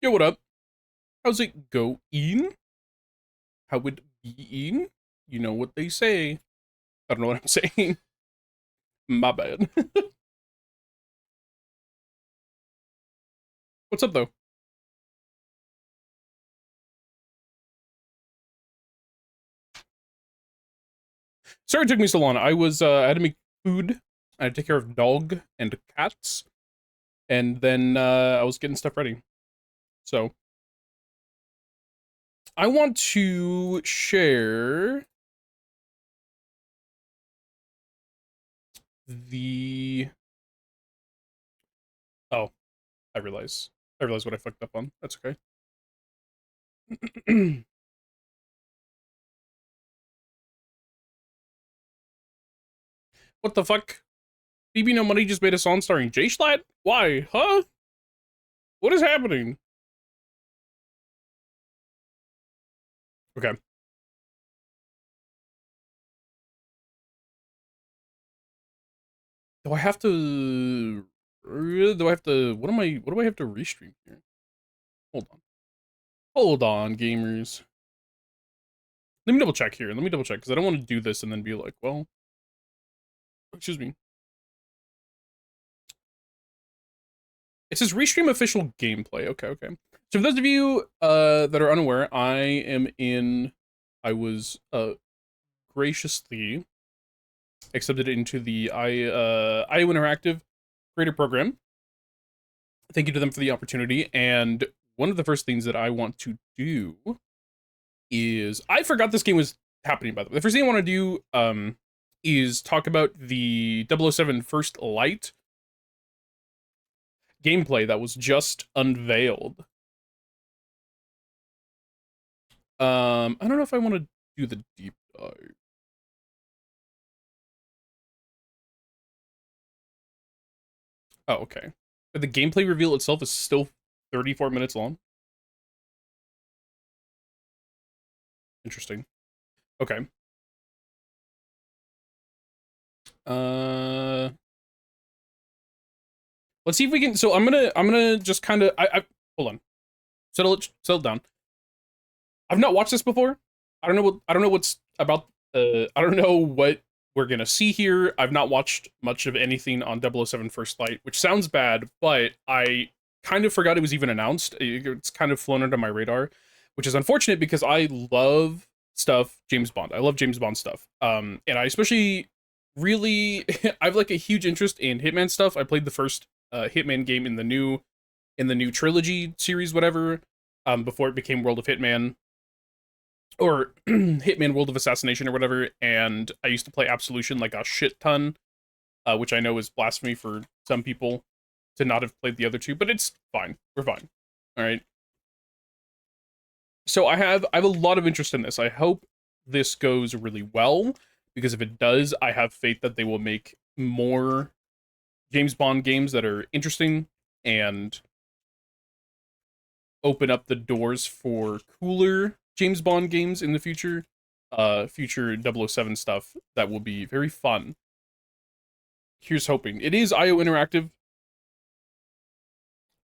Yo, what up? How's it going? How it being? You know what they say. I don't know what I'm saying. My bad. What's up, though? Sorry it took me so long. I had to make food. I had to take care of dog and cats. And then, I was getting stuff ready. So, I want to share the... Oh, I realize. I realize what I fucked up on. That's okay. What the fuck? BB No Money just made a song starring Jay Schlatt? Why? Huh? What is happening? Okay. Do I have to... Do I have to... What do I have to restream here? Hold on. Hold on, gamers. Let me double check here. Let me double check, because I don't want to do this and then be like, well... Excuse me. It says restream official gameplay. Okay, okay. So for those of you that are unaware, I was graciously accepted into the IOInteractive creator program. Thank you to them for the opportunity. And one of the first things that I want to do is... I forgot this game was happening, by the way. The first thing I want to do is talk about the 007 First Light gameplay that was just unveiled. I don't know if I want to do the deep dive. Oh, okay. But the gameplay reveal itself is still 34 minutes long. Interesting. Okay. Uh, let's see if we can. So I'm gonna just kind of. I hold on. Settle down. I've not watched this before. I don't know what's about. I don't know what we're gonna see here. I've not watched much of anything on 007 First Light, which sounds bad, but I kind of forgot it was even announced. It's kind of flown under my radar, which is unfortunate because I love stuff James Bond. I love James Bond stuff. And I especially really I have like a huge interest in Hitman stuff. I played the first Hitman game in the new trilogy series, whatever, before it became World of Hitman, or Hitman World of Assassination or whatever, and I used to play Absolution like a shit ton, which I know is blasphemy for some people to not have played the other two, but it's fine. We're fine. All right. So I have a lot of interest in this. I hope this goes really well, because if it does, I have faith that they will make more James Bond games that are interesting and open up the doors for cooler James Bond games in the future. Future 007 stuff that will be very fun. Here's hoping. It is IOInteractive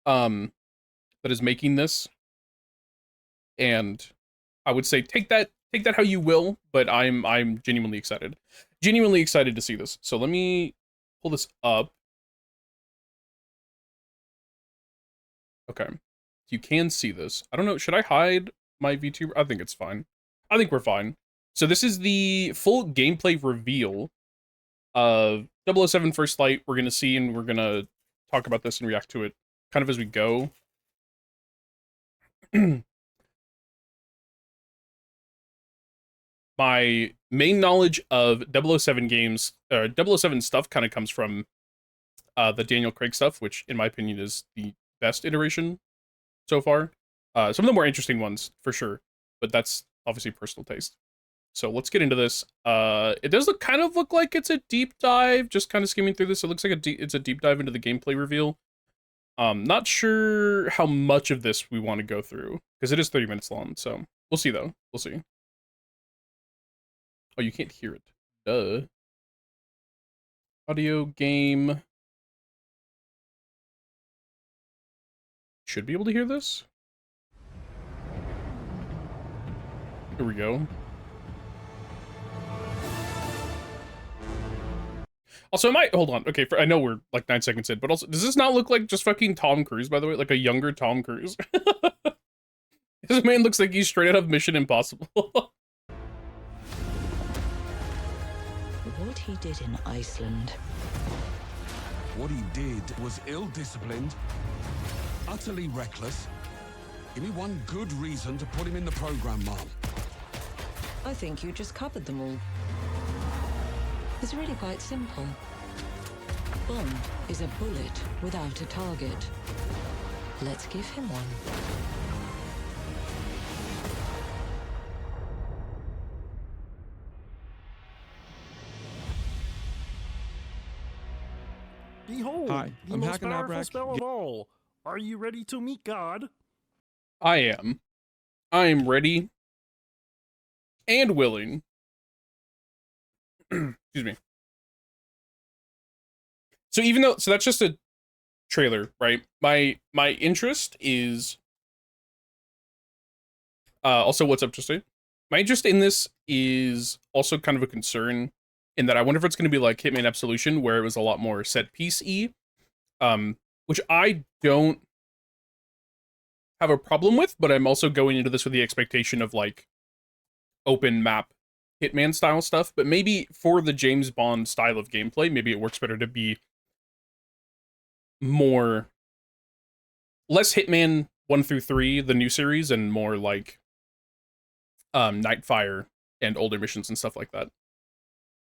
that is making this, and I would say take that how you will, but I'm genuinely excited. Genuinely excited to see this. So let me pull this up. Okay. You can see this. I don't know, should I hide my VTuber? I think it's fine. I think we're fine. So this is the full gameplay reveal of 007 First Light. We're going to see, and we're going to talk about this and react to it kind of as we go. My main knowledge of 007 games, 007 stuff kind of comes from the Daniel Craig stuff, which in my opinion is the best iteration so far. Some of the more interesting ones, for sure, but that's obviously personal taste. So let's get into this. It does kind of look like it's a deep dive, just kind of skimming through this. It looks like it's a deep dive into the gameplay reveal. Not sure how much of this we want to go through, because it is 30 minutes long, so we'll see, though. We'll see. Oh, you can't hear it. Duh. Audio game. Should be able to hear this? Here we go. Also, hold on. Okay, I know we're like 9 seconds in, but also, does this not look like just fucking Tom Cruise, by the way? Like a younger Tom Cruise? This man looks like he's straight out of Mission Impossible. What he did in Iceland. What he did was ill-disciplined, utterly reckless. Give me one good reason to put him in the program, Mom. I think you just covered them all. It's really quite simple. Bond is a bullet without a target. Let's give him one. Behold, Hi, the I'm most Hakan powerful Abrak. spell of all. Are you ready to meet God? I am. I am ready and willing. Excuse me. So so that's just a trailer, right? My interest is also what's up, Justin? My interest in this is also kind of a concern in that I wonder if it's going to be like Hitman Absolution, where it was a lot more set piece-y, which I don't have a problem with, but I'm also going into this with the expectation of like open map Hitman style stuff. But maybe for the James Bond style of gameplay, maybe it works better to be less Hitman 1 through 3, the new series, and more like Nightfire and older missions and stuff like that.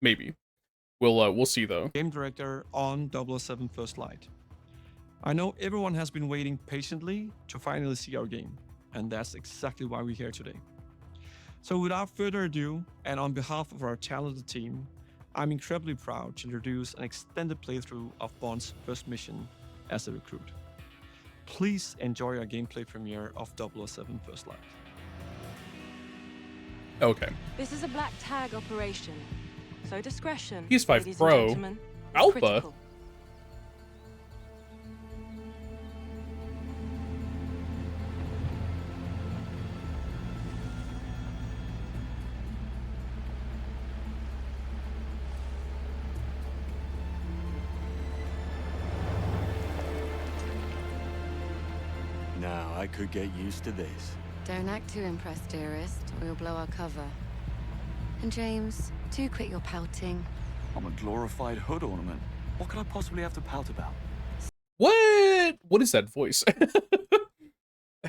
Maybe. We'll see though. Game director on 007 First Light. I know everyone has been waiting patiently to finally see our game, and that's exactly why we're here today. So without further ado, and on behalf of our talented team, I'm incredibly proud to introduce an extended playthrough of Bond's first mission as a recruit. Please enjoy our gameplay premiere of 007 First Light. Okay. This is a black tag operation, so discretion, PS5 ladies Pro. and gentlemen, is Alpha? critical. Now, I could get used to this. Don't act too impressed, dearest, or you'll blow our cover. And James, do quit your pouting. I'm a glorified hood ornament. What could I possibly have to pout about? What? What is that voice?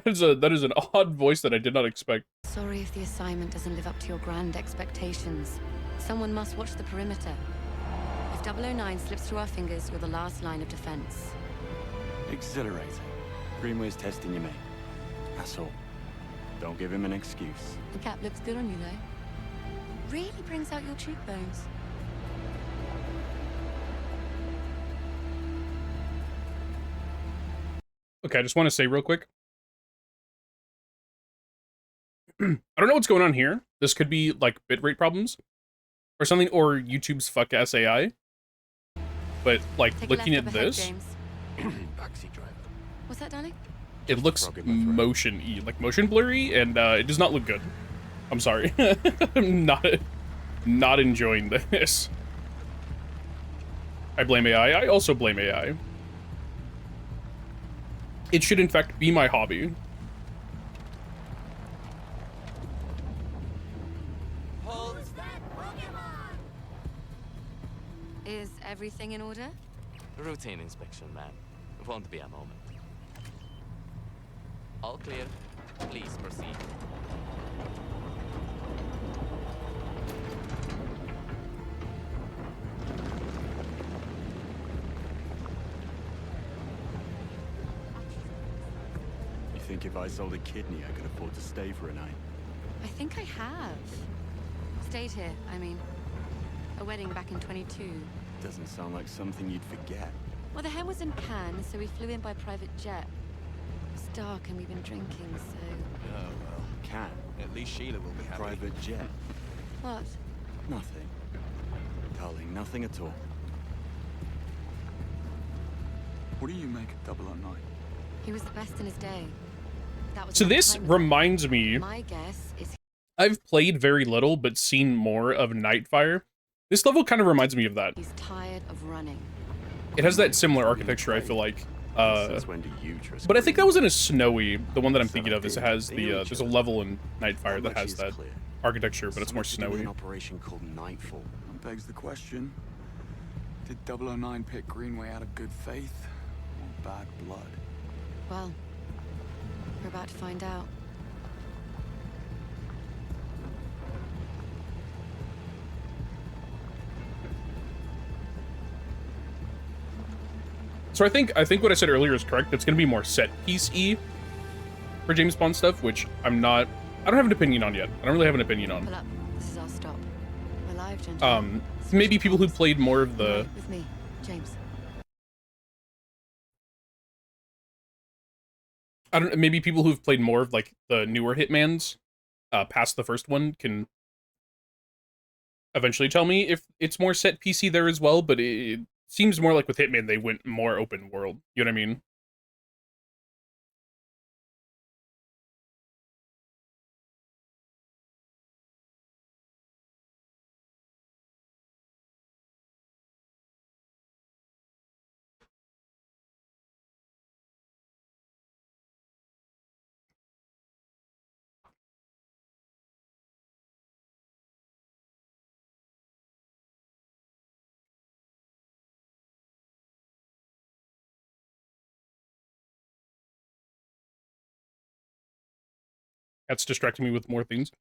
That is an odd voice that I did not expect. Sorry if the assignment doesn't live up to your grand expectations. Someone must watch the perimeter. If 009 slips through our fingers, you're the last line of defense. Exhilarating. Greenway's testing you, mate. That's all. Don't give him an excuse. The cap looks good on you, though. Really brings out your cheekbones. Okay, I just want to say real quick. I don't know what's going on here. This could be like bitrate problems or something, or YouTube's fuck ass AI. But like Take looking a at left up ahead, this, James. Backseat driver. What's that, darling? it looks motion-y, like motion blurry, and it does not look good. I'm sorry. I'm not enjoying this. I blame AI. I also blame AI. It should in fact be my hobby. Is everything in order? Routine inspection, ma'am. Won't be a moment. All clear. Please proceed. You think if I sold a kidney, I could afford to stay for a night? I think I have. Stayed here, I mean. A wedding back in 22. Doesn't sound like something you'd forget. Well, the hen was in Cannes, so we flew in by private jet. It was dark and we've been drinking, so... Oh, well, can. At least Sheila will be happy. Private jet. What? Nothing. Darling, nothing at all. What do you make of 009? He was the best in his day. That was So a long this time ago. reminds me My guess is I've played very little, but seen more of Nightfire. This level kind of reminds me of that. He's tired of running. It has that similar architecture, I feel like. Since when do you trust But I think that Green? was in a snowy. The one that I'm So thinking I of is it did. has They the know each there's a other. level in Nightfire How that much has is that clear? architecture, but it's more Something to do with snowy. an operation called Nightfall. That begs the question: did 009 pick Greenway out of good faith or bad blood? Well, we're about to find out. So I think what I said earlier is correct. It's going to be more set piece-y for James Bond stuff, which I don't have an opinion on yet. I don't really have an opinion on. Pull up. This is our stop. We're live, gentlemen. Maybe people who played more of the Right with me, James. maybe people who've played more of like the newer Hitmans past the first one can eventually tell me if it's more set PC there as well, but it seems more like with Hitman they went more open world. You know what I mean? That's distracting me with more things.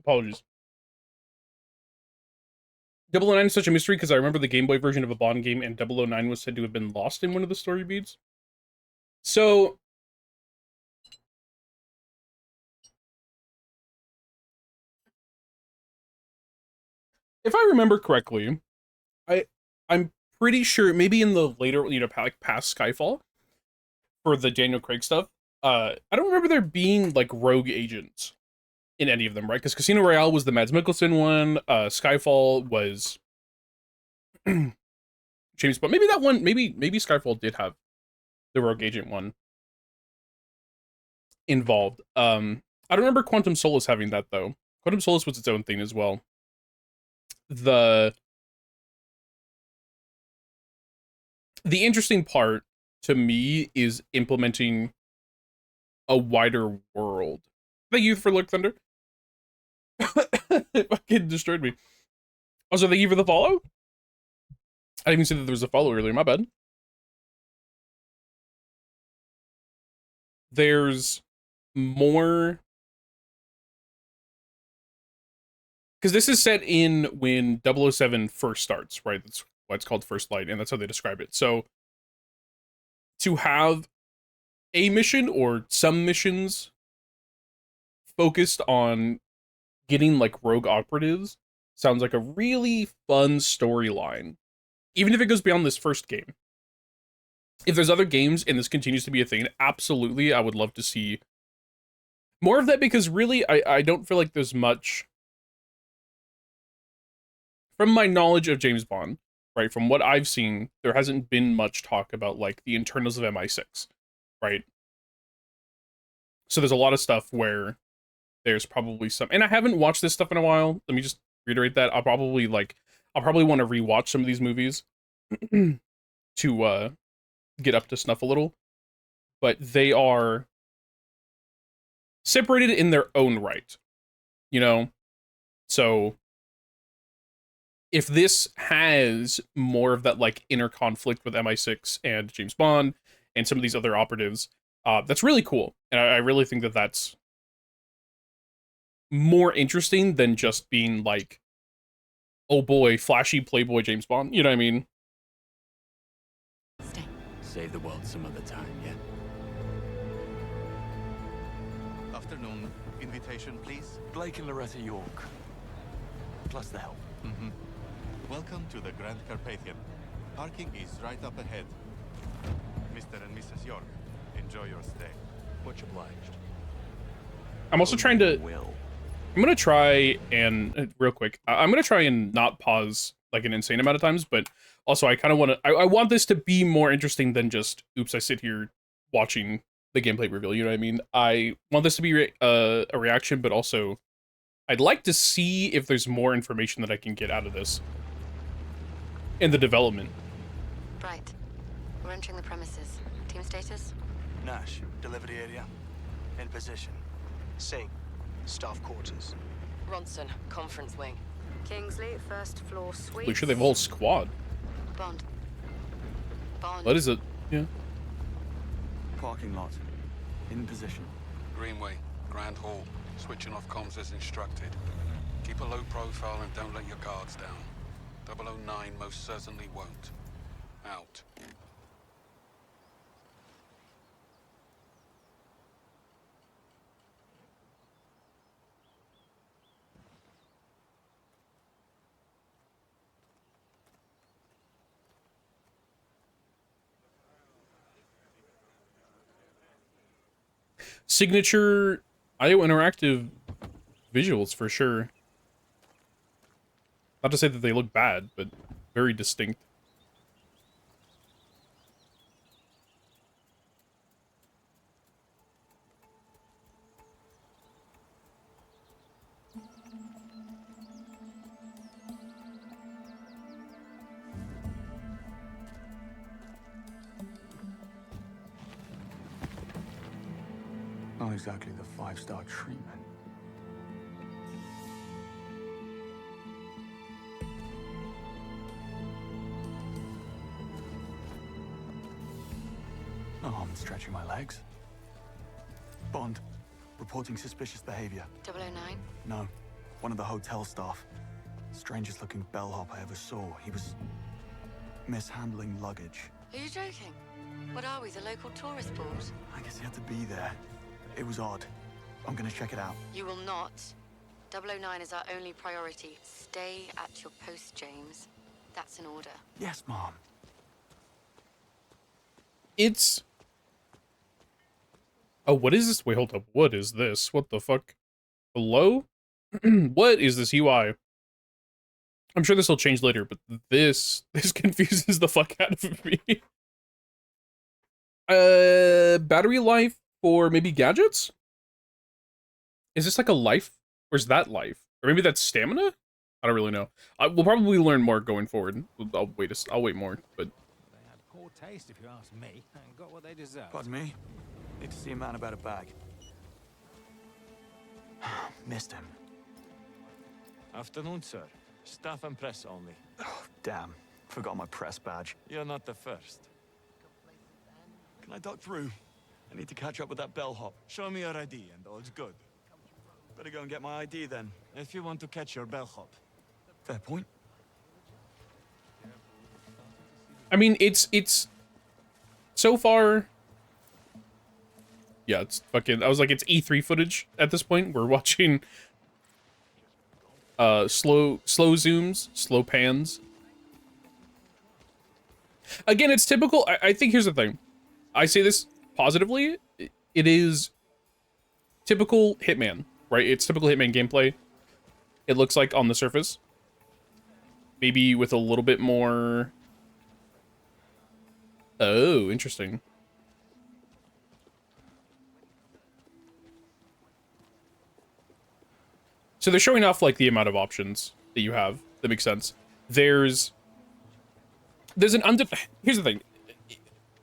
Apologies. 009 is such a mystery because I remember the Game Boy version of a Bond game and 009 was said to have been lost in one of the story beats. So if I remember correctly, I'm pretty sure maybe in the later, like past Skyfall for the Daniel Craig stuff, I don't remember there being like rogue agents in any of them, right? Because Casino Royale was the Mads Mikkelsen one, Skyfall was James Bond. Maybe that one, maybe Skyfall did have the rogue agent one involved. I don't remember Quantum Solace having that though. Quantum Solace was its own thing as well. The interesting part to me is implementing a wider world. Thank you for Look Thunder. It fucking destroyed me. Also, thank you for the follow. I didn't even see that there was a follow earlier. My bad. There's more. Because this is set in when 007 first starts, right? That's why it's called First Light, and that's how they describe it. So, to have a mission or some missions focused on getting like rogue operatives sounds like a really fun storyline. Even if it goes beyond this first game. If there's other games and this continues to be a thing, absolutely, I would love to see more of that because really, I don't feel like there's much. From my knowledge of James Bond, right, from what I've seen, there hasn't been much talk about like the internals of MI6, right? So there's a lot of stuff where there's probably some, and I haven't watched this stuff in a while. Let me just reiterate that. I'll probably want to rewatch some of these movies to get up to snuff a little. But they are separated in their own right, you know? So if this has more of that like inner conflict with MI6 and James Bond and some of these other operatives, that's really cool. And I really think that that's more interesting than just being like, oh boy, flashy Playboy James Bond. You know what I mean? Stay. Save the world some other time, yeah? Afternoon. Invitation, please. Blake and Loretta York. Plus the help. Mm-hmm. Welcome to the Grand Carpathian. Parking is right up ahead. Mr. and Mrs. York, enjoy your stay. Much obliged. I'm also trying to... Will. I'm going to try and... real quick. I'm going to try and not pause like an insane amount of times, but also I kind of want to... I want this to be more interesting than just, oops, I sit here watching the gameplay reveal. You know what I mean? I want this to be a reaction, but also I'd like to see if there's more information that I can get out of this in the development. Right. We're entering the premises. Team status? Nash, delivery area. In position. Singh, staff quarters. Ronson, conference wing. Kingsley, first floor suite. Make sure they have a whole squad. Bond. Bond. What is it? Yeah. Parking lot. In position. Greenway, Grand Hall. Switching off comms as instructed. Keep a low profile and don't let your guards down. 009 most certainly won't. Out. Signature IOInteractive visuals for sure. Not to say that they look bad, but very distinct. Not exactly the 5-star treatment. Oh, I'm stretching my legs. Bond, reporting suspicious behavior. 009? No, one of the hotel staff. Strangest looking bellhop I ever saw. He was mishandling luggage. Are you joking? What are we, the local tourist board? I guess he had to be there. It was odd. I'm gonna check it out. You will not. 009 is our only priority. Stay at your post, James. That's an order. Yes, Mom. It's... Oh, what is this? Wait, hold up. What is this? What the fuck? Hello? What is this UI? I'm sure this will change later, but this confuses the fuck out of me. Battery life for maybe gadgets? Is this like a life? Or is that life? Or maybe that's stamina? I don't really know. We'll probably learn more going forward. I'll wait more, but... They had poor taste, if you ask me, and got what they deserved. Pardon me? Need to see a man about a bag. Missed him. Afternoon, sir. Staff and press only. Oh, damn. Forgot my press badge. You're not the first. Can I duck through? I need to catch up with that bellhop. Show me your ID and all's good. Better go and get my ID then. If you want to catch your bellhop. Fair point. I mean, it's... So far... Yeah, it's fucking... I was like, it's E3 footage at this point. We're watching... slow zooms, slow pans. Again, it's typical. I think here's the thing. I say this positively. It is typical Hitman, right? It's typical Hitman gameplay. It looks like on the surface. Maybe with a little bit more... Oh, interesting. So they're showing off, like, the amount of options that you have. That makes sense. There's an here's the thing.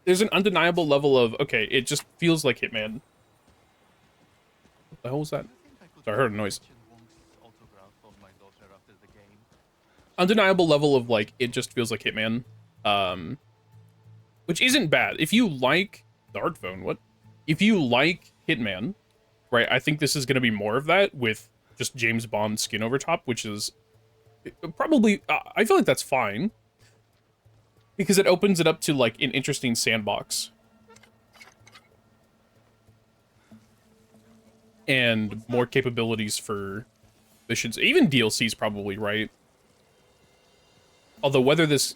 There's an undeniable level of, okay, it just feels like Hitman. What the hell was that? Sorry, I heard a noise. Undeniable level of, like, it just feels like Hitman. Which isn't bad. If you like... The art phone, what? If you like Hitman, right, I think this is going to be more of that with just James Bond skin over top, which is probably... I feel like that's fine. Because it opens it up to, like, an interesting sandbox. And more capabilities for missions. Even DLCs probably, right? Although whether this...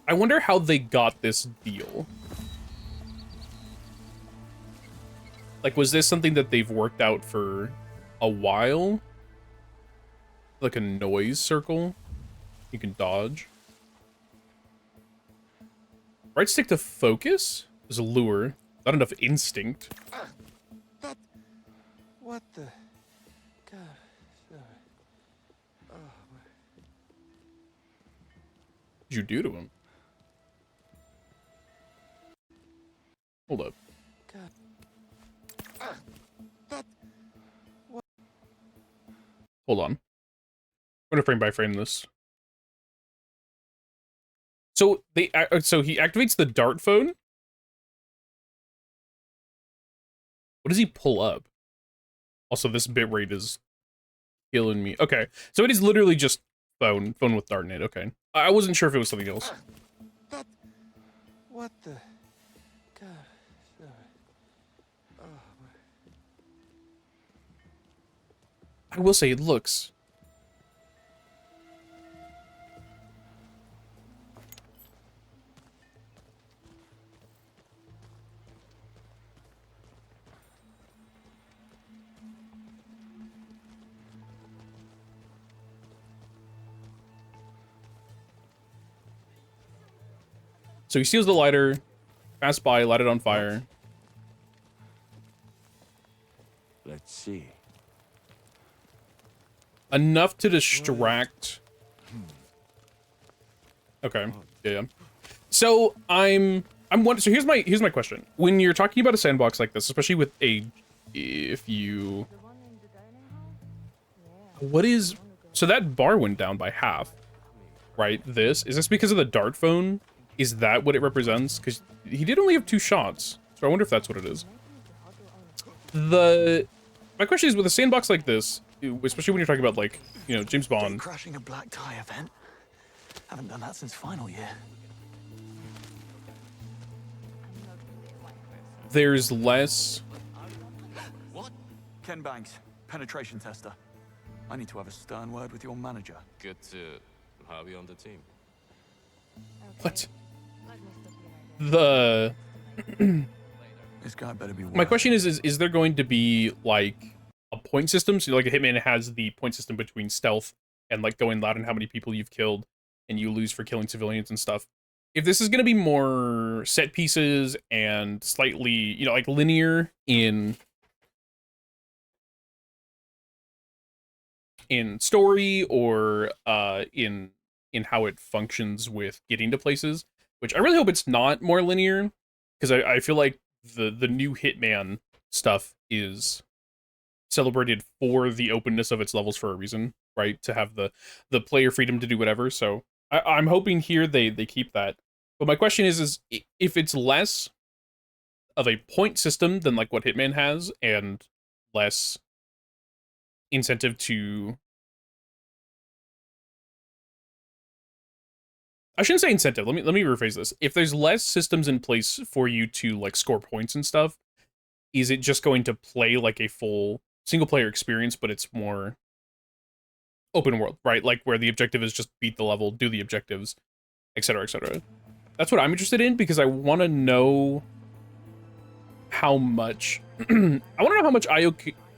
I wonder how they got this deal. Like, was this something that they've worked out for a while? Like a noise circle? You can dodge. Right stick to focus is a lure. Not enough instinct. What the? God. Sorry. Oh, What'd you do to him? Hold up. God. Hold on. I'm gonna frame by frame this. So so he activates the dart phone. What does he pull up? Also, this bitrate is killing me. Okay, so it is literally just phone with dart in it. Okay, I wasn't sure if it was something else. What the? God. Sorry. Oh, I will say it looks. So he steals the lighter, pass by, light it on fire. Let's see. Enough to distract. Okay. Yeah. So so here's my question. When you're talking about a sandbox like this, especially with so that bar went down by half, right? Is this because of the dart phone? Is that what it represents? Because he did only have 2 shots, so I wonder if that's what it is. My question is, with a sandbox like this, especially when you're talking about, like, you know, James Bond. Crashing a black tie event. Haven't done that since final year. There's less. What? Ken Banks, penetration tester. I need to have a stern word with your manager. Good to have you on the team. What? This guy better be. My question is there going to be like a point system? So like a Hitman has the point system between stealth and like going loud and how many people you've killed and you lose for killing civilians and stuff. If this is going to be more set pieces and slightly, you know, like linear in story or in how it functions with getting to places, which I really hope it's not more linear, because I feel like the new Hitman stuff is celebrated for the openness of its levels for a reason, right? To have the player freedom to do whatever. So I'm hoping here they keep that. But my question is if it's less of a point system than like what Hitman has and less incentive to, I shouldn't say incentive. Let me rephrase this. If there's less systems in place for you to like score points and stuff, is it just going to play like a full single player experience, but it's more open world, right? Like where the objective is just beat the level, do the objectives, etc., etc. That's what I'm interested in, because I want to know how much I want to know how much IO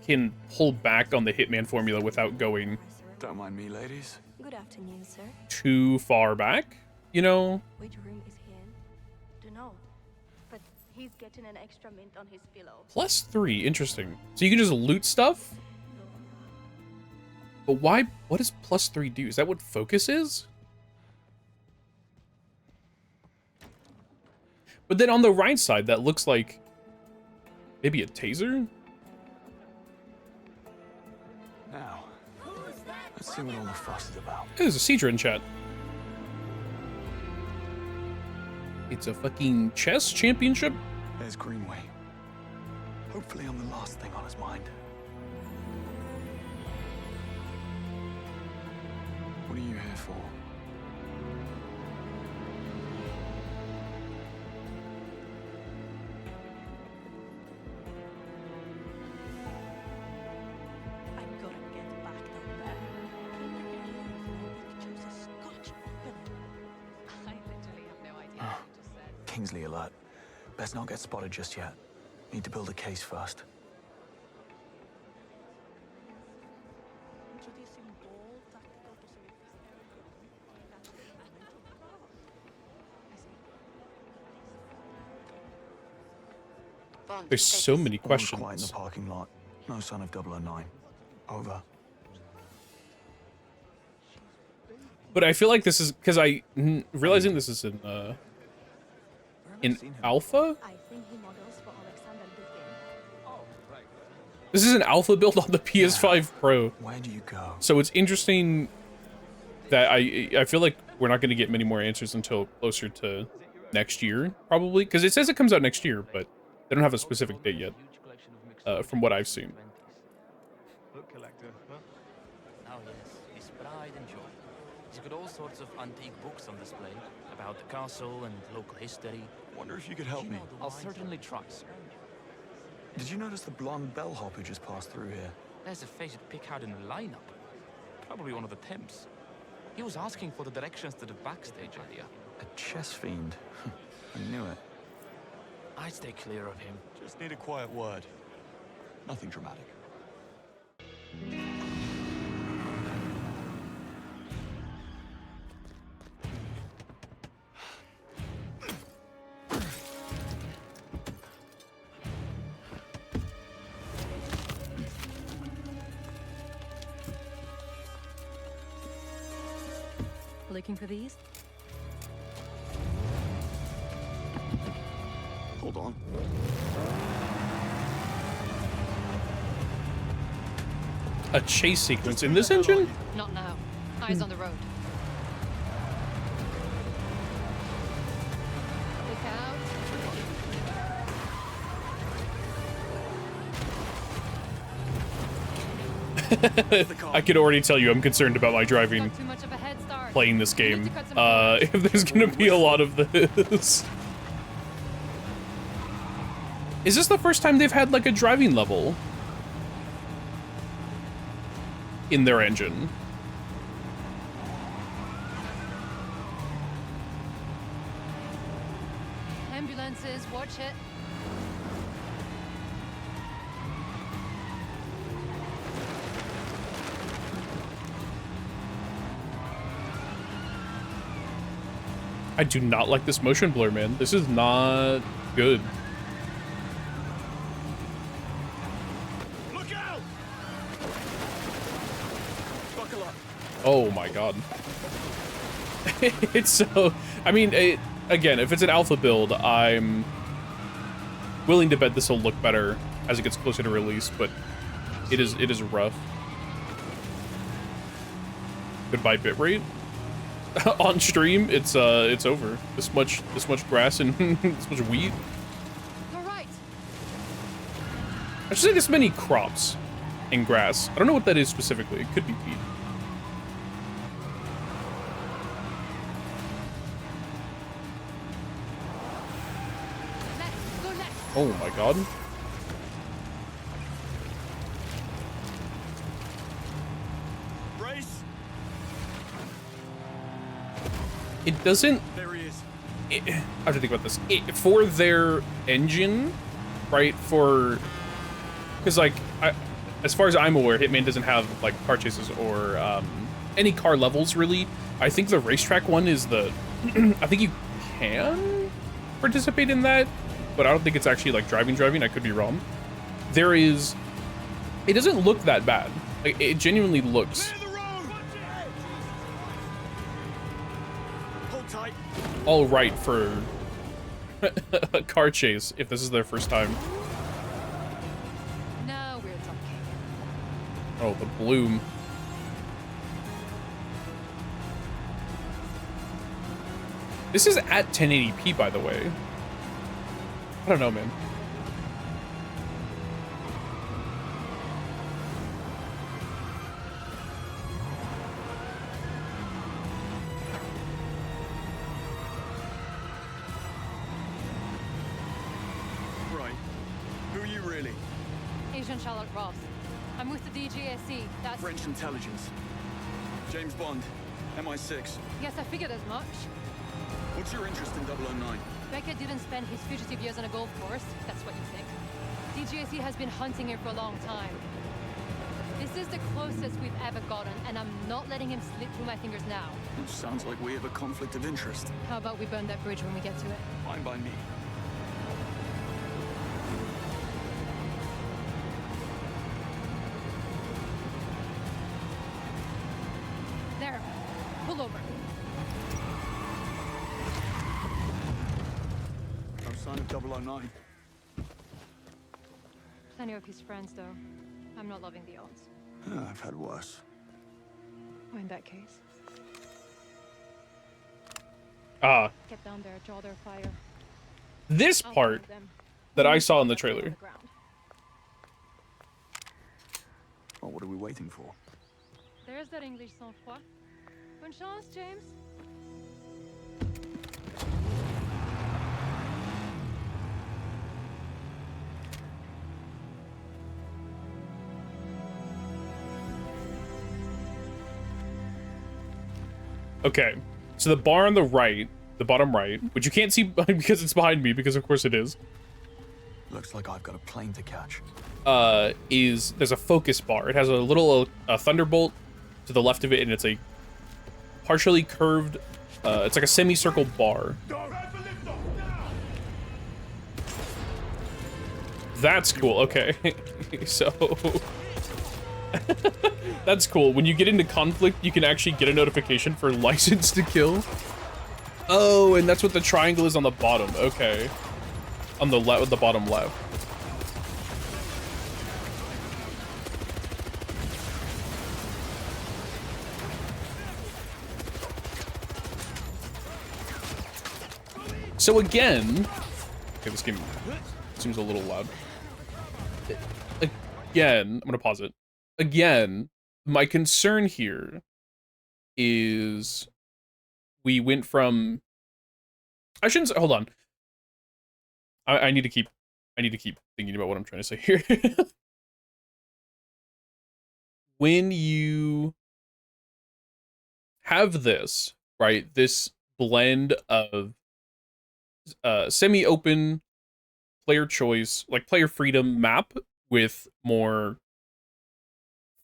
can pull back on the Hitman formula without going Don't mind me, ladies. Good afternoon, sir. too far back, you know? Which room is he in? Dunno. But he's getting an extra mint on his pillow. +3, interesting. So you can just loot stuff? But why? What does +3 do? Is that what focus is? But then on the right side, that looks like maybe a taser? Now, let's see what all the fuss is about. Hey, there's a Cedra in chat. It's a fucking chess championship? There's Greenway. Hopefully I'm the last thing on his mind. What are you here for? I gotta get back down there. Can you believe nobody chose a Scotch opener? I literally have no idea what you just said. Kingsley alert. Best not get spotted just yet. Need to build a case first. Introducing bold tactical possibilities. I see. There's so many All quiet in the questions. parking lot. No sign of 009. Over. But I feel like this is because realizing this is in alpha. This is an alpha build on the PS5 Pro. Where do you go? So it's interesting that I feel like we're not going to get many more answers until closer to next year, probably, because it says it comes out next year, but they don't have a specific date yet, from what I've seen. Book collector, huh? Oh yes, his pride and joy. He's got all sorts of antique books on display about the castle and local history. Wonder if you could help me. I'll certainly try, sir. Did you notice the blonde bellhop who just passed through here? There's a face you'd pick out in the lineup. Probably one of the Temps. He was asking for the directions to the backstage area. A chess fiend. I knew it. I'd stay clear of him. Just need a quiet word. Nothing dramatic. Looking for these? Hold on. A chase sequence in this engine? Not now. Eyes on the road. Look out. I could already tell you I'm concerned about my driving Too much of a head start. playing this game. If there's gonna be a lot of this. Is this the first time they've had like a driving level in their engine? Ambulances, watch it. I do not like this motion blur, man. This is not good. Look out! Buckle up. Oh my god. It's so... I mean, again, if it's an alpha build, I'm willing to bet this will look better as it gets closer to release, but it is rough. Goodbye bitrate. On stream, it's over. This much grass and this much wheat. You're right. I should say this many crops and grass. I don't know what that is specifically. It could be wheat. Left, go left. Oh my god. Brace. It doesn't... There he is. I have to think about this. For their engine, right? Because like, as far as I'm aware, Hitman doesn't have like car chases or any car levels really. I think the racetrack one is the. I think you can participate in that, but I don't think it's actually like driving. I could be wrong. There is. It doesn't look that bad. Like, it genuinely looks. All right for a car chase if this is their first time. Now we're talking. Oh, the bloom. This is at 1080p, by the way. I don't know, man. Charlotte Ross. I'm with the DGSE. That's French intelligence. James Bond, MI6. Yes, I figured as much. What's your interest in 009? Becker didn't spend his fugitive years on a golf course. That's what you think. DGSE has been hunting him for a long time. This is the closest we've ever gotten, and I'm not letting him slip through my fingers now. It sounds like we have a conflict of interest. How about we burn that bridge when we get to it? Fine by me. 009. Plenty of his friends, though. I'm not loving the odds. I've had worse. Well, in that case, get down there, draw their fire. This I'll part find them. that I saw in the On trailer. ground. Well, what are we waiting for? There's that English sang-froid. Bonne chance, James. Okay, so the bar on the right, the bottom right, which you can't see because it's behind me, because of course it is. Looks like I've got a plane to catch. There's a focus bar. It has a little thunderbolt to the left of it, and it's a partially curved, it's like a semicircle bar. That's cool. Okay, so that's cool. When you get into conflict, you can actually get a notification for license to kill. Oh, and that's what the triangle is on the bottom. Okay, on the left, the bottom left. So again, okay, this game seems a little loud. Again, I'm gonna pause it. Again, my concern here is we went from, I shouldn't say, hold on. I need to keep thinking about what I'm trying to say here. When you have this, right, this blend of semi-open player choice, like player freedom map with more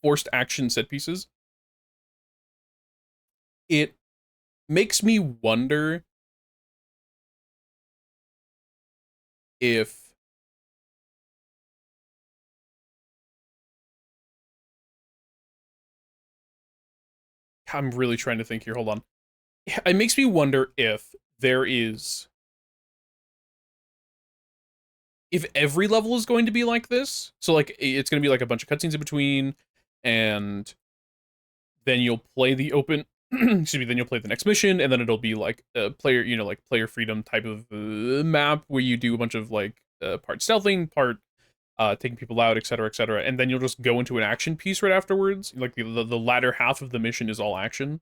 forced action set pieces, it makes me wonder if I'm really trying to think here, hold on. It makes me wonder if there is, if every level is going to be like this. So like it's going to be like a bunch of cutscenes in between, and then you'll play the open excuse me, then you'll play the next mission, and then it'll be like a player, you know, like player freedom type of map where you do a bunch of like part stealthing, part taking people out, etc., etc., and then you'll just go into an action piece right afterwards. Like the latter half of the mission is all action.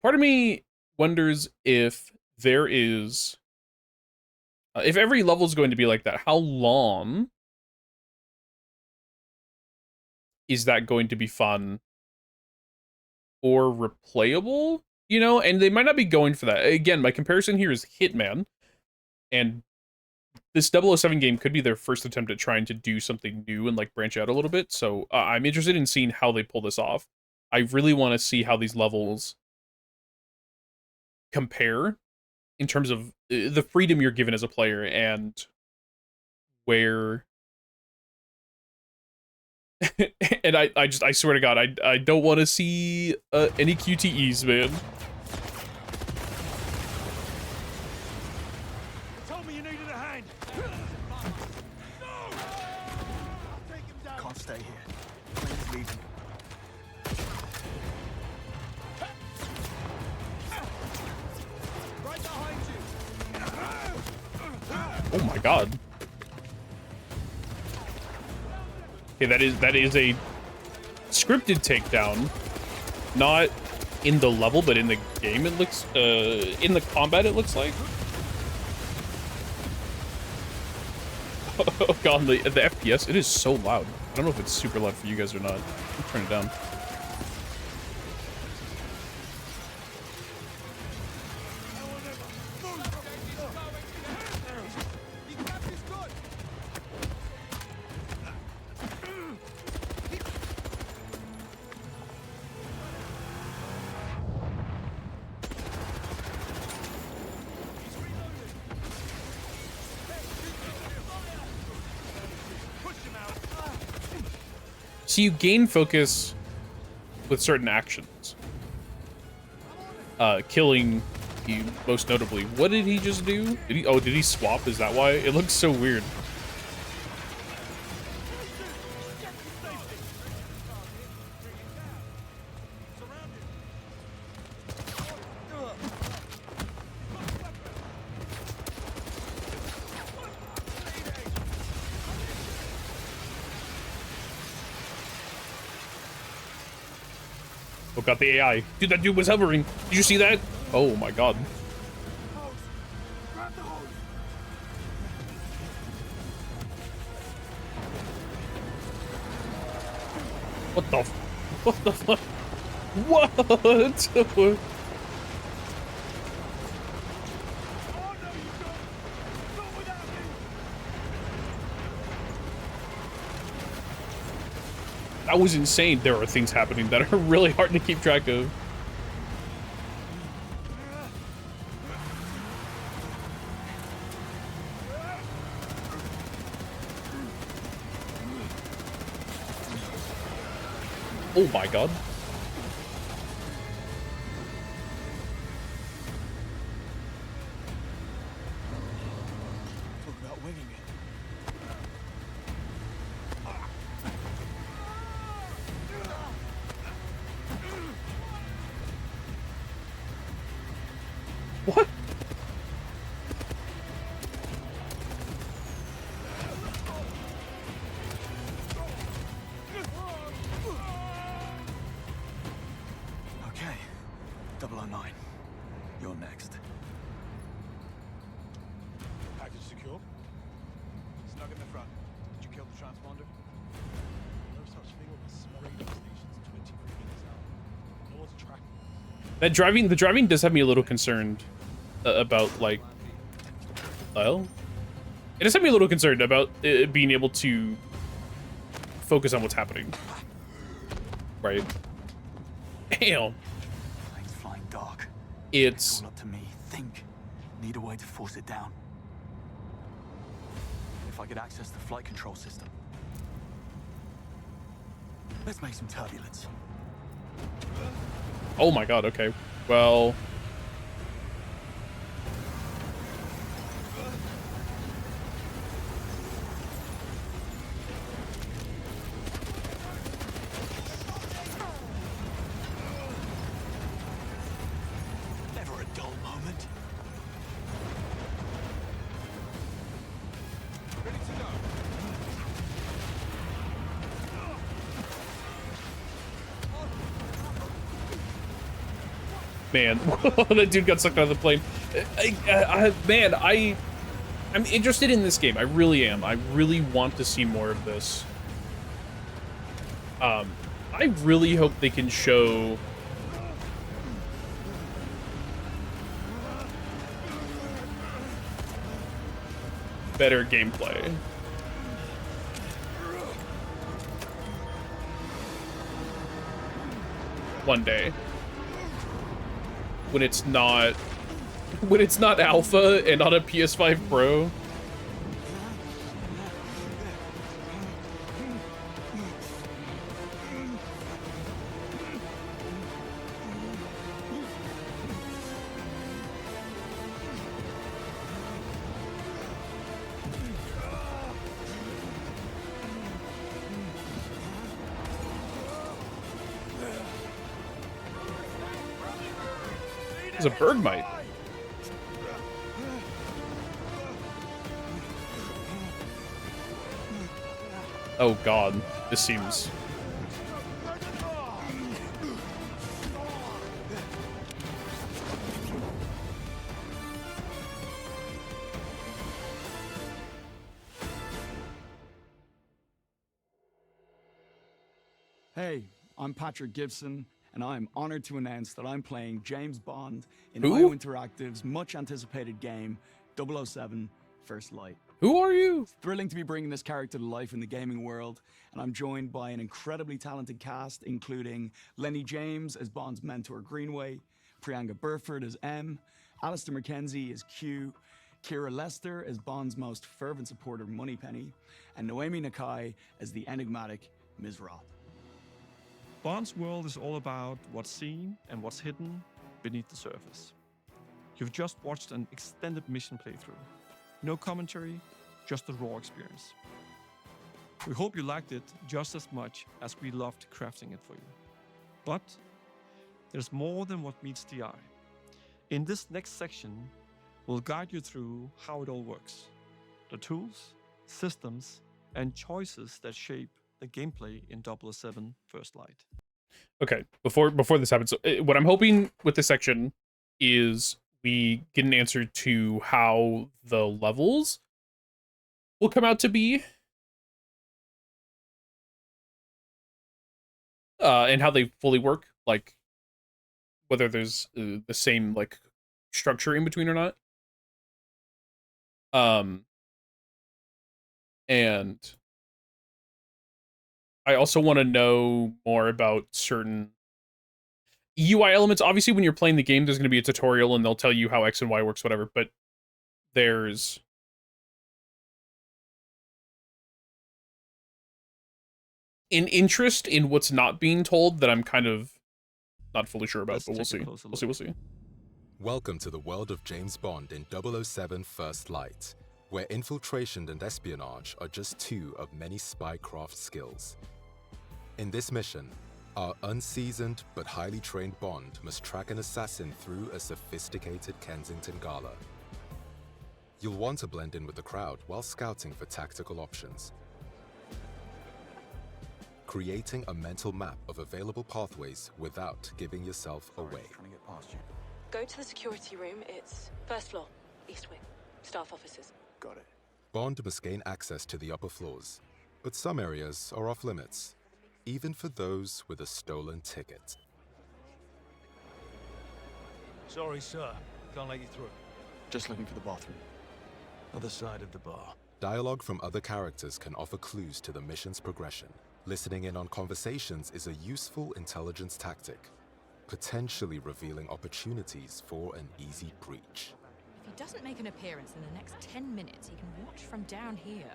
Part of me wonders if there is, if every level is going to be like that, how long is that going to be fun or replayable? You know, and they might not be going for that. Again, my comparison here is Hitman, and this 007 game could be their first attempt at trying to do something new and like branch out a little bit. So I'm interested in seeing how they pull this off. I really want to see how these levels compare in terms of the freedom you're given as a player and where and I swear to God, I don't want to see any QTEs, man. Told me you needed a hand. Can't stay here. Please leave me. Right behind you. Oh my God. Okay, that is a scripted takedown, not in the level, but in the game. It looks in the combat. It looks like. Oh God, the FPS. It is so loud. I don't know if it's super loud for you guys or not. I'll turn it down. So you gain focus with certain actions. Killing he most notably. What did he just do? Did he swap? Is that why? It looks so weird. Oh, got the AI. Dude, that dude was hovering. Did you see that? Oh my god. What the fuck? What? That was insane. There are things happening that are really hard to keep track of. Oh my god. Talk about winging it. What? Okay, 009. You're next. Package secure. Snug in the front. Did you kill the transponder? No such thing with a small radio stations 23 meters out. No one's tracking. The driving does have me a little concerned about, like, well, it does have me a little concerned about being able to focus on what's happening. Right. Damn. Plane's flying dark. It's all up to me. Think. Need a way to force it down. If I could access the flight control system. Let's make some turbulence. oh my god, okay. Well, Never a dull moment. Ready to go. man, that dude got sucked out of the plane. Man, I'm interested in this game. I really am. I really want to see more of this. I really hope they can show better gameplay. One day. When it's not alpha and on a PS5 Pro. It's a Bergmite. Oh god, this seems... Hey, I'm Patrick Gibson, and I'm honored to announce that I'm playing James Bond in Who? IOInteractive's much-anticipated game, 007 First Light. Who are you? It's thrilling to be bringing this character to life in the gaming world, and I'm joined by an incredibly talented cast, including Lenny James as Bond's mentor Greenway, Priyanka Burford as M, Alistair McKenzie as Q, Kira Lester as Bond's most fervent supporter Moneypenny, and Noemi Nakai as the enigmatic Ms. Roth. Bond's world is all about what's seen and what's hidden beneath the surface. You've just watched an extended mission playthrough. No commentary, just the raw experience. We hope you liked it just as much as we loved crafting it for you. But there's more than what meets the eye. In this next section, we'll guide you through how it all works. The tools, systems, and choices that shape the gameplay in 007 First Light. Okay, before this happens, so, what I'm hoping with this section is we get an answer to how the levels will come out to be. And how they fully work, like whether there's the same like structure in between or not. And I also want to know more about certain UI elements. Obviously, when you're playing the game, there's going to be a tutorial and they'll tell you how X and Y works, whatever, but there's an interest in what's not being told that I'm kind of not fully sure about, but we'll see. We'll see. Welcome to the world of James Bond in 007 First Light, where infiltration and espionage are just two of many spycraft skills. In this mission, our unseasoned but highly trained Bond must track an assassin through a sophisticated Kensington gala. You'll want to blend in with the crowd while scouting for tactical options. Creating a mental map of available pathways without giving yourself away. Go to the security room. It's first floor, east wing. Staff offices. Got it. Bond must gain access to the upper floors, but some areas are off limits, even for those with a stolen ticket. Sorry, sir. Can't let you through. Just looking for the bathroom. Other side of the bar. Dialogue from other characters can offer clues to the mission's progression. Listening in on conversations is a useful intelligence tactic, potentially revealing opportunities for an easy breach. If he doesn't make an appearance in the next 10 minutes, he can watch from down here.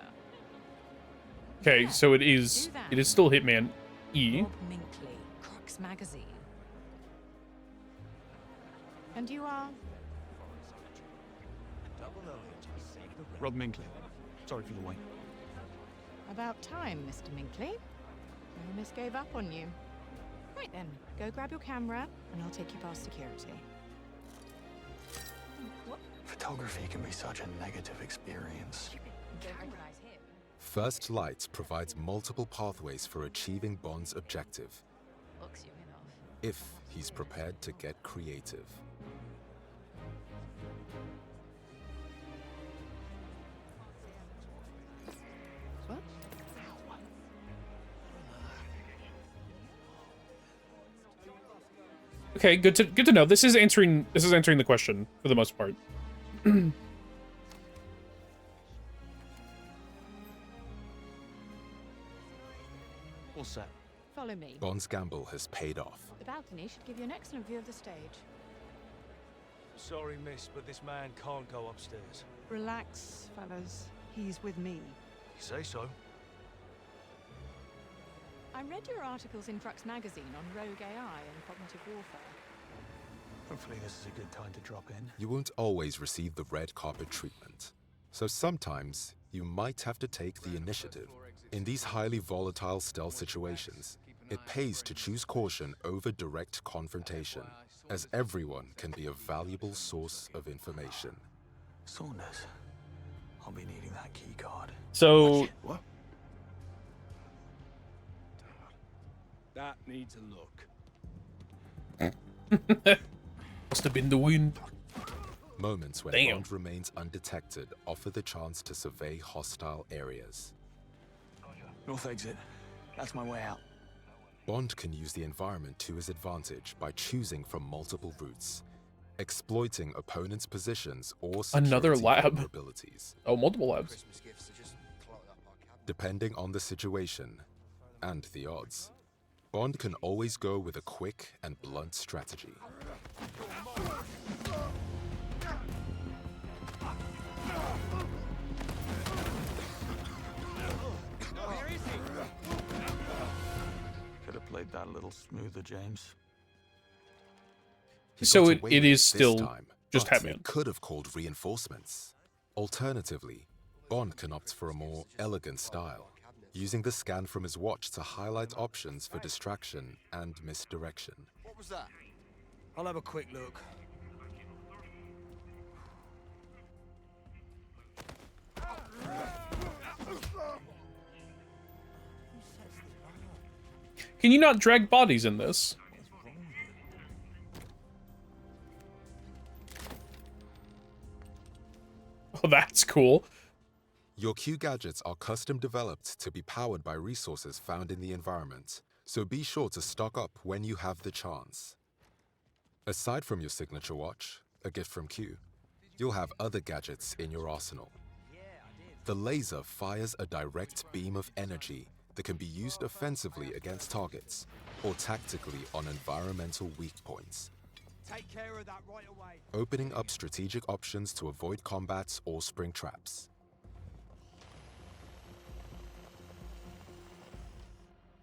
Okay, yeah, so it is still Hitman E. Rob Minkley, Crux Magazine. And you are? Rob Minkley. Sorry for the wait. About time, Mr. Minkley. No miss gave up on you. Right then, go grab your camera, and I'll take you past security. What? Photography can be such a negative experience. Don't recognize him. First Light provides multiple pathways for achieving Bond's objective, Looks you enough. if he's prepared to get creative. What? Okay, good to know. This is answering the question for the most part. All set. Follow me. Bond's gamble has paid off. The balcony should give you an excellent view of the stage. Sorry, miss, but this man can't go upstairs. Relax, fellas. He's with me. You say so. I read your articles in Crux Magazine on rogue AI and cognitive warfare. Hopefully this is a good time to drop in. You won't always receive the red carpet treatment, so sometimes you might have to take the initiative. In these highly volatile stealth situations, it pays to choose caution over direct confrontation, as everyone can be a valuable source of information. Saunders, I'll be needing that key card. So, what? That needs a look. Must have been the wind. Moments when Damn. Bond remains undetected offer the chance to survey hostile areas. North exit. That's my way out. Bond can use the environment to his advantage by choosing from multiple routes, exploiting opponents' positions or Another security lab. vulnerabilities. Oh, multiple labs. Depending on the situation and the odds, Bond can always go with a quick and blunt strategy. Could have played that a little smoother, James. He So got it away is with this still time just But Hitman. it could have called reinforcements. Alternatively, Bond can opt for a more elegant style, using the scan from his watch to highlight options for distraction and misdirection. What was that? I'll have a quick look. Can you not drag bodies in this? Oh, that's cool. Your Q gadgets are custom developed to be powered by resources found in the environment, so be sure to stock up when you have the chance. Aside from your signature watch, a gift from Q, you'll have other gadgets in your arsenal. The laser fires a direct beam of energy that can be used offensively against targets or tactically on environmental weak points, Take care of that right away. opening up strategic options to avoid combats or spring traps.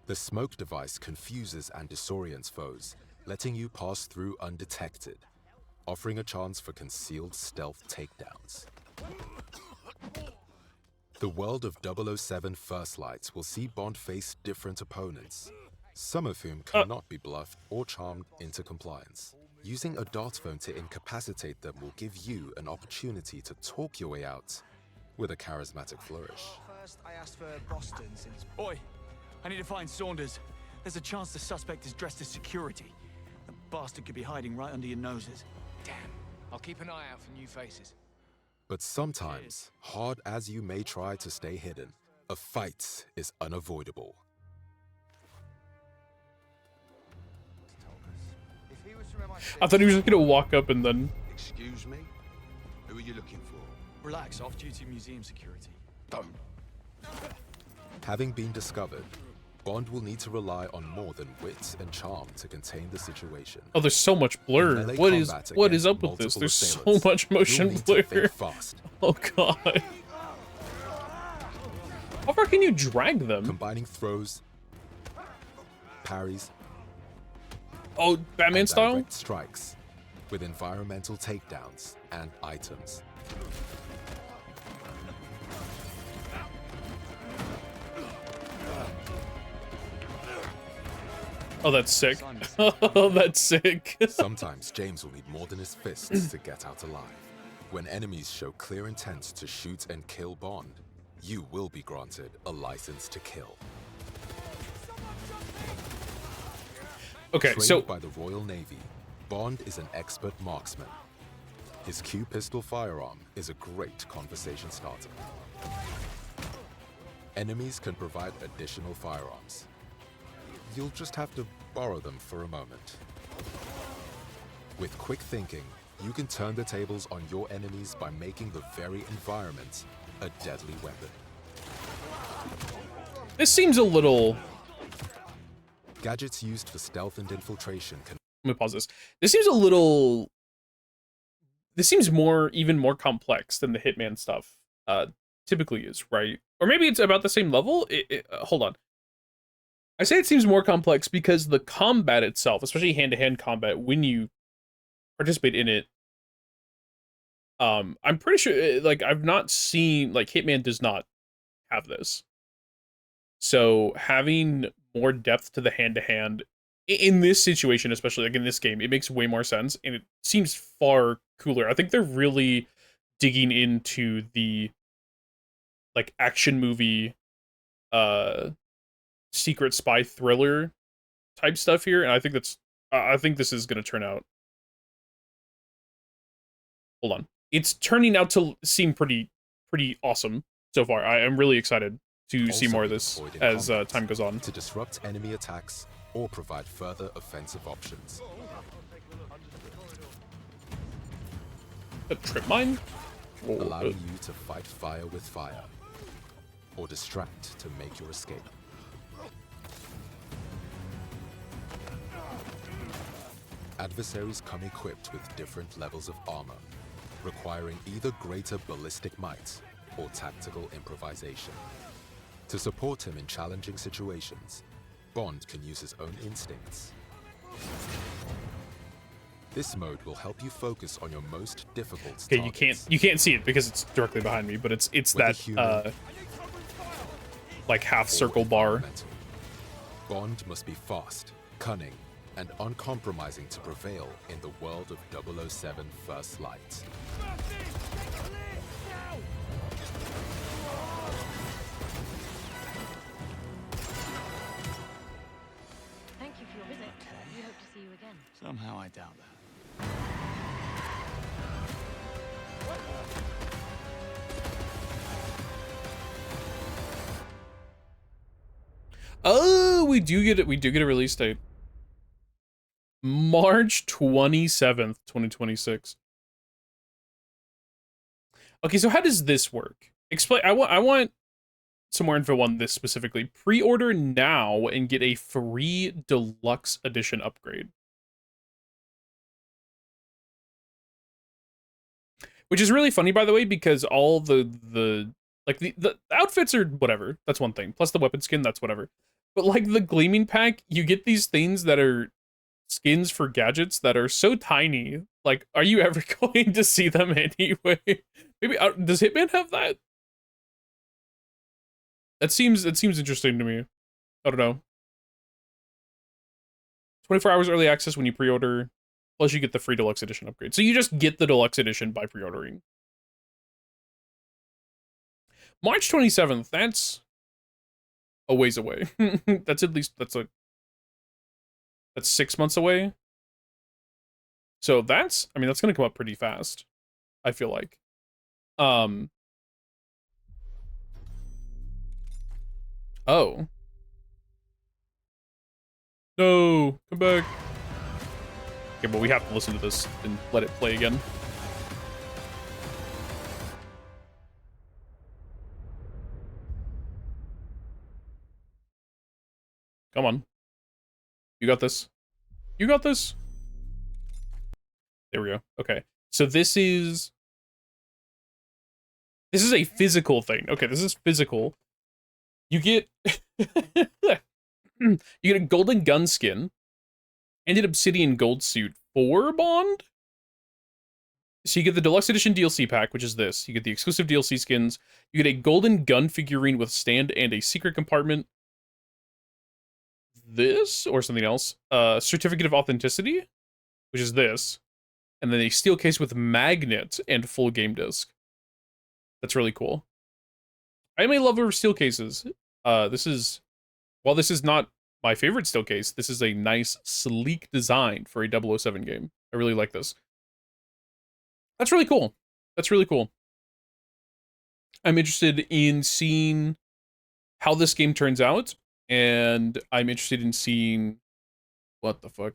The smoke device confuses and disorients foes, letting you pass through undetected, offering a chance for concealed stealth takedowns. The world of 007 First Light will see Bond face different opponents, some of whom cannot be bluffed or charmed into compliance. Using a dart phone to incapacitate them will give you an opportunity to talk your way out with a charismatic flourish. First, I asked for Boston since... Oi, I need to find Saunders. There's a chance the suspect is dressed as security. The bastard could be hiding right under your noses. Damn. I'll keep an eye out for new faces. But sometimes, hard as you may try to stay hidden, a fight is unavoidable. I thought he was just gonna walk up and then... Excuse me? Who are you looking for? Relax, off-duty museum security. Don't. Having been discovered, Bond will need to rely on more than wit and charm to contain the situation. Oh, there's so much blur. In melee What is combat up with against this? There's so multiple much motion assailants, you'll need to blur. think fast. Oh god. How far can you drag them? Combining throws, parries, oh, Batman and style? direct strikes with environmental takedowns and items. Oh, that's sick. Oh, that's sick. Sometimes James will need more than his fists to get out alive. When enemies show clear intent to shoot and kill Bond, you will be granted a license to kill. Okay, Trained so by the Royal Navy, Bond is an expert marksman. His Q pistol firearm is a great conversation starter. Enemies can provide additional firearms. You'll just have to borrow them for a moment. With quick thinking, you can turn the tables on your enemies by making the very environment a deadly weapon. this seems a little... Gadgets used for stealth and infiltration can... Let me pause this. This seems a little... This seems even more complex than the Hitman stuff typically is, right? Or maybe it's about the same level? Hold on. I say it seems more complex because the combat itself, especially hand-to-hand combat, when you participate in it, I'm pretty sure, like, I've not seen, like, Hitman does not have this. So having more depth to the hand-to-hand in this situation, especially like in this game, it makes way more sense and it seems far cooler. I think they're really digging into the like action movie, secret spy thriller type stuff here, and I think this is gonna turn out. Hold on, it's turning out to seem pretty awesome so far. I am really excited to see more of this as time goes on. To disrupt enemy attacks or provide further offensive options. A trip mine? Allowing you to fight fire with fire, or distract to make your escape. Adversaries come equipped with different levels of armor, requiring either greater ballistic might or tactical improvisation. To support him in challenging situations, Bond can use his own instincts. This mode will help you focus on your most difficult Okay, targets. you can't see it because it's directly behind me, but it's With that like half circle bar. Bond must be fast, cunning, and uncompromising to prevail in the world of 007 First Light. Thank you for your visit. We hope to see you again. Somehow I doubt that. Oh, we do get it. We do get a release date. March 27th, 2026. Okay, so how does this work? Explain. I want some more info on this specifically. Pre-order now and get a free deluxe edition upgrade. Which is really funny, by the way, because all the outfits are whatever. That's one thing. Plus the weapon skin, that's whatever. But like the gleaming pack, you get these things that are skins for gadgets that are so tiny. Like, are you ever going to see them anyway? Maybe does Hitman have that? It seems interesting to me. I don't know. 24 hours early access when you pre-order. Plus you get the free deluxe edition upgrade. So you just get the deluxe edition by pre-ordering. March 27th, that's a ways away. That's 6 months away. So that's going to come up pretty fast, I feel like. Oh. No, come back. Okay, but we have to listen to this and let it play again. Come on. You got this. You got this. There we go. Okay. So this is a physical thing. Okay, this is physical. You get you get a golden gun skin and an obsidian gold suit for Bond. So you get the deluxe edition DLC pack, which is this. You get the exclusive DLC skins. You get a golden gun figurine with stand and a secret compartment. This or something else. Certificate of authenticity, which is this. And then a steel case with magnet and full game disc. That's really cool. I am a lover of steel cases. While this is not my favorite steel case, this is a nice, sleek design for a 007 game. I really like this. That's really cool. That's really cool. I'm interested in seeing how this game turns out, and I'm interested in seeing what the fuck.